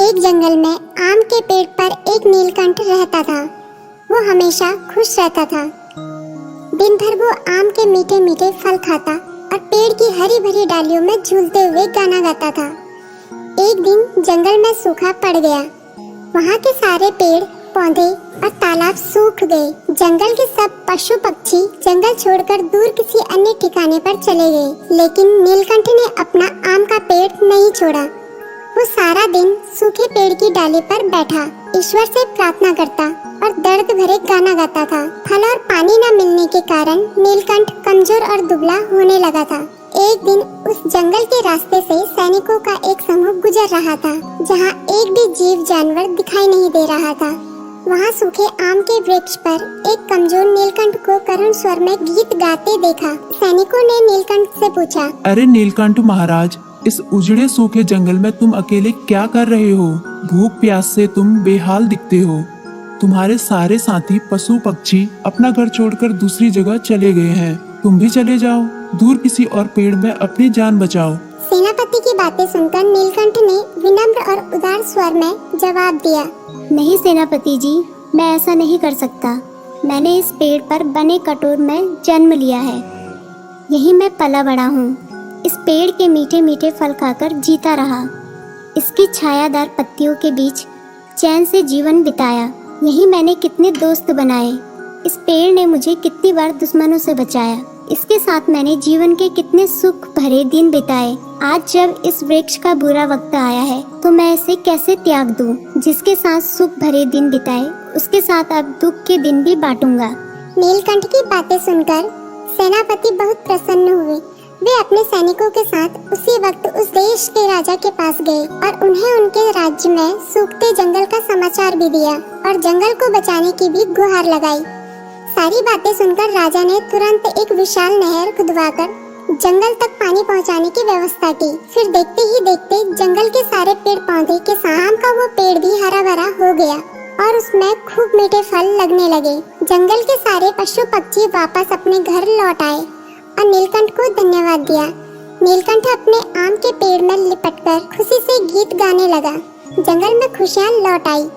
एक जंगल में आम के पेड़ पर एक नीलकंठ रहता था। वो हमेशा खुश रहता था। दिन भर वो आम के मीठे मीठे फल खाता और पेड़ की हरी भरी डालियों में झूलते हुए गाना गाता था। एक दिन जंगल में सूखा पड़ गया। वहाँ के सारे पेड़ पौधे और तालाब सूख गए। जंगल के सब पशु पक्षी जंगल छोड़कर दूर किसी अन्य ठिकाने पर चले गए, लेकिन नीलकंठ ने अपना आम का पेड़ नहीं छोड़ा। वो सारा दिन सूखे पेड़ की डाली पर बैठा ईश्वर से प्रार्थना करता और दर्द भरे गाना गाता था। फल और पानी न मिलने के कारण नीलकंठ कमजोर और दुबला होने लगा था। एक दिन उस जंगल के रास्ते से सैनिकों का एक समूह गुजर रहा था, जहाँ एक भी जीव जानवर दिखाई नहीं दे रहा था। वहाँ सूखे आम के वृक्ष पर एक कमजोर नीलकंठ को करुण स्वर में गीत गाते देखा। सैनिकों ने नीलकंठ से पूछा, अरे नीलकंठ महाराज, इस उजड़े सूखे जंगल में तुम अकेले क्या कर रहे हो? भूख प्यास से तुम बेहाल दिखते हो। तुम्हारे सारे साथी पशु पक्षी अपना घर छोड़कर दूसरी जगह चले गए हैं। तुम भी चले जाओ, दूर किसी और पेड़ में अपनी जान बचाओ। सेनापति की बातें सुनकर नीलकंठ ने विनम्र और उदार स्वर में जवाब दिया, नहीं सेनापति जी, मैं ऐसा नहीं कर सकता। मैंने इस पेड़ पर बने कटोर में जन्म लिया है। यही मैं पला बड़ा हूँ। इस पेड़ के मीठे मीठे फल खाकर जीता रहा। इसकी छायादार पत्तियों के बीच चैन से जीवन बिताया। यही मैंने कितने दोस्त बनाए। इस पेड़ ने मुझे कितनी बार दुश्मनों से बचाया। इसके साथ मैंने जीवन के कितने सुख भरे दिन बिताए। आज जब इस वृक्ष का बुरा वक्त आया है तो मैं इसे कैसे त्याग दूं? जिसके साथ सुख भरे दिन बिताए उसके साथ अब दुख के दिन भी बांटूंगा। नीलकंठ की बातें सुनकर सेनापति बहुत प्रसन्न हुए। वे अपने सैनिकों के साथ उसी वक्त उस देश के राजा के पास गए और उन्हें उनके राज्य में सूखते जंगल का समाचार भी दिया और जंगल को बचाने की भी गुहार लगाई। सारी बातें सुनकर राजा ने तुरंत एक विशाल नहर खुदवाकर जंगल तक पानी पहुंचाने की व्यवस्था की। फिर देखते ही देखते जंगल के सारे पेड़ पौधे के साथ आम का वो पेड़ भी हरा भरा हो गया और उसमें खूब मीठे फल लगने लगे। जंगल के सारे पशु पक्षी वापस अपने घर लौट आए और नीलकंठ को धन्यवाद दिया। नीलकंठ अपने आम के पेड़ में लिपटकर खुशी से गीत गाने लगा। जंगल में खुशियाँ लौट आई।